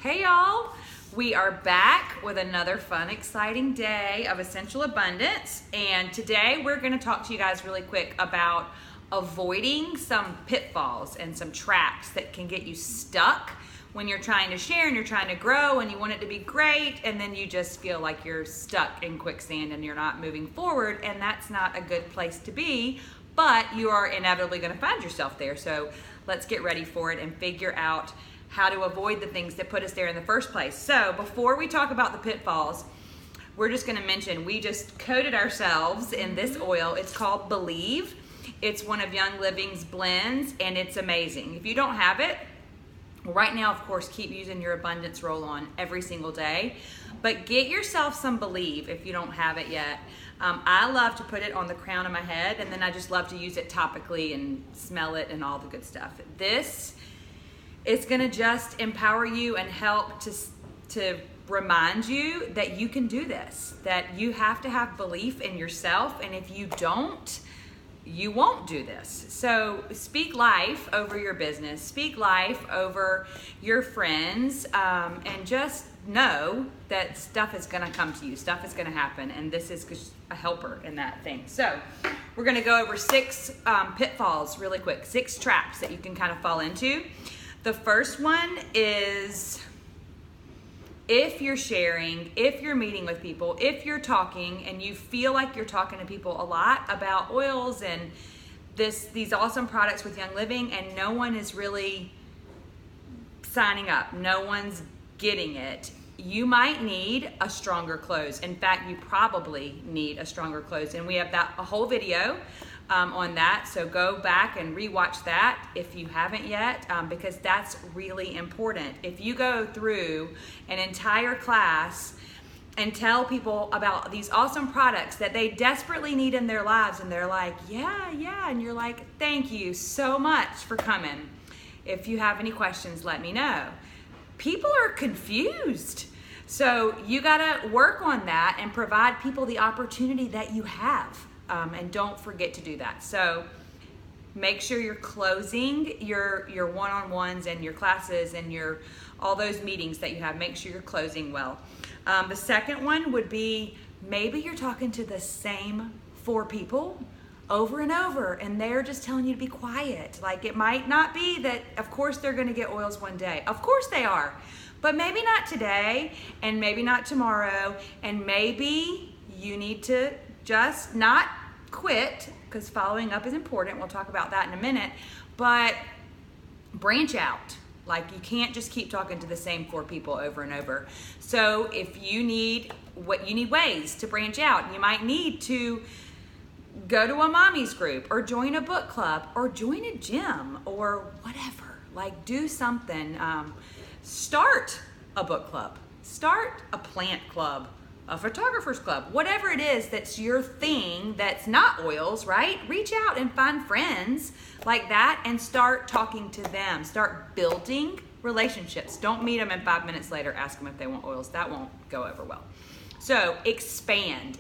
Hey y'all, we are back with another fun, exciting day of Essential Abundance, and today we're going to talk to you guys really quick about avoiding some pitfalls and some traps that can get you stuck when you're trying to share and you're trying to grow and you want it to be great, and then you just feel like you're stuck in quicksand and you're not moving forward, and that's not a good place to be, but you are inevitably going to find yourself there. So let's get ready for it and figure out how to avoid the things that put us there in the first place. So before we talk about the pitfalls, we're just going to mention we just coated ourselves in this oil. It's called Believe. It's one of Young Living's blends, and it's amazing. If you don't have it, right now, of course, keep using your abundance roll-on every single day, but get yourself some Believe if you don't have it yet. I love to put it on the crown of my head, and then I just love to use it topically and smell it and all the good stuff. This is going to just empower you and help to remind you that you can do this, that you have to have belief in yourself, and if you don't, you won't do this. So speak life over your business, speak life over your friends, and just know that stuff is going to come to you, stuff is going to happen, and this is a helper in that thing. So we're going to go over 6 pitfalls really quick, 6 traps that you can kind of fall into. The first one is if you're sharing, if you're meeting with people, if you're talking and you feel like you're talking to people a lot about oils and these awesome products with Young Living, and no one is really signing up, no one's getting it, you might need a stronger close. In fact, you probably need a stronger close, and we have a whole video on that, so go back and rewatch that if you haven't yet, because that's really important. If you go through an entire class and tell people about these awesome products that they desperately need in their lives, and they're like, yeah, and you're like, thank you so much for coming. If you have any questions, let me know. People are confused. So you gotta work on that and provide people the opportunity that you have. And don't forget to do that. So make sure you're closing your one-on-ones and your classes and all those meetings that you have. Make sure you're closing well. The second one would be maybe you're talking to the same 4 people over and over, and they're just telling you to be quiet. Like, it might not be that, of course, they're going to get oils one day. Of course they are. But maybe not today, and maybe not tomorrow, and maybe you need to just not quit, because following up is important. We'll talk about that in a minute, but branch out. Like, you can't just keep talking to the same 4 people over and over. So if you need ways to branch out, you might need to go to a mommy's group or join a book club or join a gym or whatever. Like, do something. Start a book club, start a plant club, a photographer's club, whatever it is that's your thing that's not oils, right? Reach out and find friends like that and start talking to them. Start building relationships. Don't meet them and 5 minutes later ask them if they want oils. That won't go over well. So expand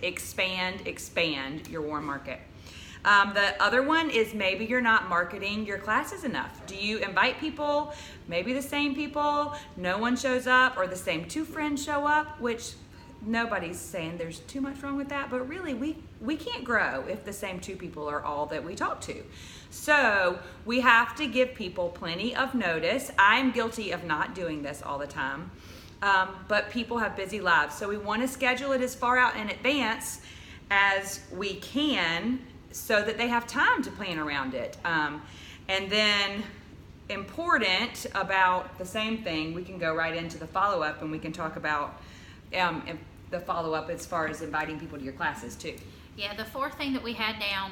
your warm market. The other one is maybe you're not marketing your classes enough. Do you invite people, maybe the same people, no one shows up, or the same 2 friends show up, which nobody's saying there's too much wrong with that, but really we can't grow if the same 2 people are all that we talk to. So we have to give people plenty of notice. I'm guilty of not doing this all the time, but people have busy lives. So we want to schedule it as far out in advance as we can so that they have time to plan around it. And then important about the same thing, we can go right into the follow-up, and we can talk about the follow-up as far as inviting people to your classes too. Yeah, the 4th thing that we had down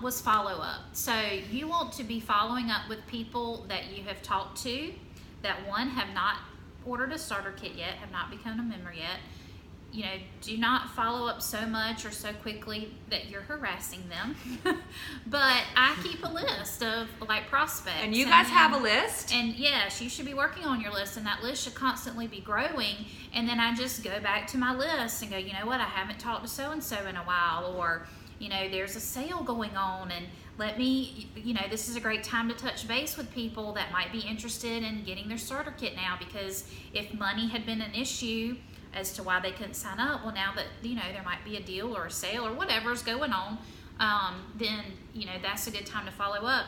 was follow-up. So you want to be following up with people that you have talked to that, one, have not ordered a starter kit yet, have not become a member yet. You know, do not follow up so much or so quickly that you're harassing them. But I keep a list of like prospects. And you guys have a list? And yes, you should be working on your list, and that list should constantly be growing. And then I just go back to my list and go, you know what, I haven't talked to so-and-so in a while, or, you know, there's a sale going on, and let me, this is a great time to touch base with people that might be interested in getting their starter kit now, because if money had been an issue as to why they couldn't sign up, well, now that, there might be a deal or a sale or whatever's going on, then, that's a good time to follow up.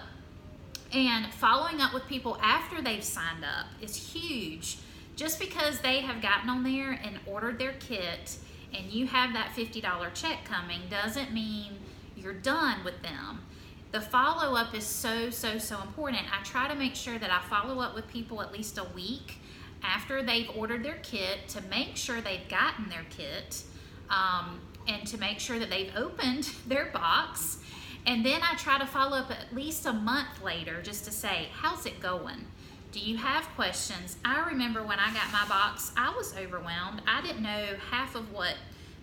And following up with people after they've signed up is huge. Just because they have gotten on there and ordered their kit and you have that $50 check coming doesn't mean you're done with them. The follow-up is so, so, so important. I try to make sure that I follow up with people at least a week after they've ordered their kit to make sure they've gotten their kit, and to make sure that they've opened their box. And then I try to follow up at least a month later just to say, how's it going? Do you have questions? I remember when I got my box, I was overwhelmed. I didn't know half of what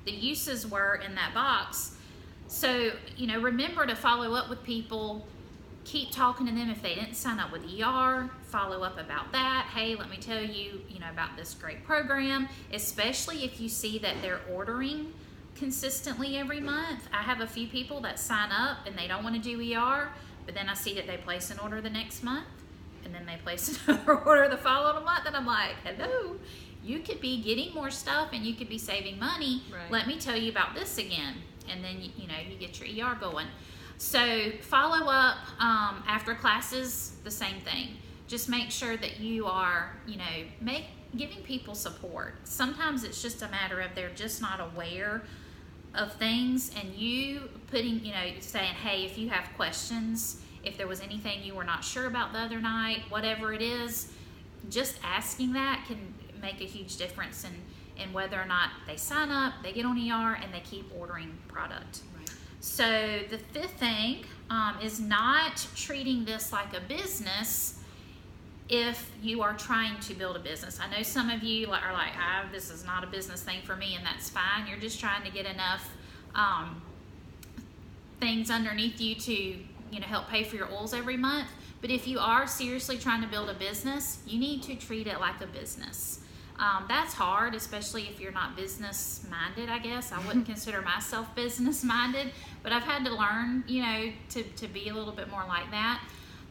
the uses were in that box. So, remember to follow up with people. Keep talking to them if they didn't sign up with ER. Follow up about that. Hey, let me tell you, about this great program, especially if you see that they're ordering consistently every month. I have a few people that sign up and they don't want to do ER, but then I see that they place an order the next month, and then they place another order the following month, and I'm like, hello, you could be getting more stuff and you could be saving money. Right. Let me tell you about this again. And then, you get your ER going. So follow up after classes, the same thing. Just make sure that you are, giving people support. Sometimes it's just a matter of they're just not aware of things, and you putting, saying, hey, if you have questions, if there was anything you were not sure about the other night, whatever it is, just asking that can make a huge difference in whether or not they sign up, they get on ER, and they keep ordering product. Right. So the fifth thing is not treating this like a business if you are trying to build a business. I know some of you are like, this is not a business thing for me, and that's fine. You're just trying to get enough things underneath you to help pay for your oils every month. But if you are seriously trying to build a business, you need to treat it like a business. That's hard, especially if you're not business minded, I guess. I wouldn't consider myself business minded, but I've had to learn, to be a little bit more like that.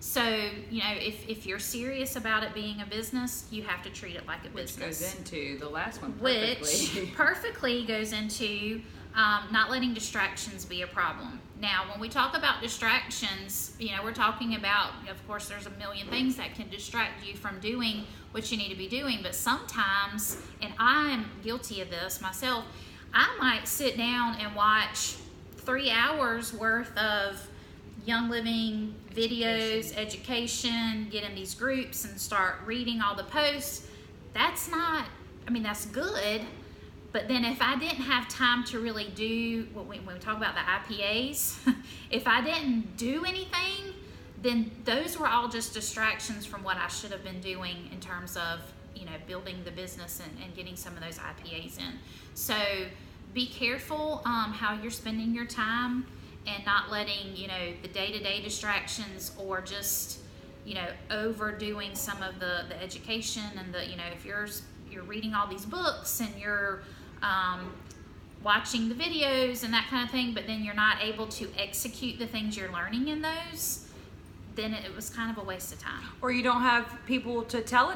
So, if you're serious about it being a business, you have to treat it like a business. Which goes into the last one perfectly. Which perfectly goes into not letting distractions be a problem. Now, when we talk about distractions, we're talking about, of course, there's a million things that can distract you from doing what you need to be doing. But sometimes, and I'm guilty of this myself, I might sit down and watch 3 hours worth of Young Living videos, education, get in these groups and start reading all the posts. That's good. But then if I didn't have time to really do, when we talk about the IPAs, if I didn't do anything, then those were all just distractions from what I should have been doing in terms of, building the business and getting some of those IPAs in. So be careful how you're spending your time, and not letting, the day-to-day distractions, or just, overdoing some of the education and if you're reading all these books and you're watching the videos and that kind of thing, but then you're not able to execute the things you're learning in those, then it was kind of a waste of time. Or you don't have people to tell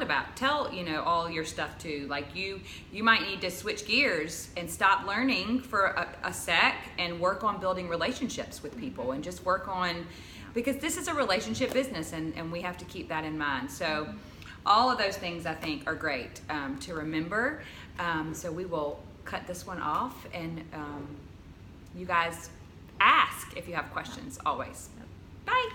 all your stuff to. Like you might need to switch gears and stop learning for a sec and work on building relationships with people, and just work on, because this is a relationship business, and we have to keep that in mind. So all of those things I think are great to remember. So we will cut this one off, and you guys ask if you have questions always. Bye.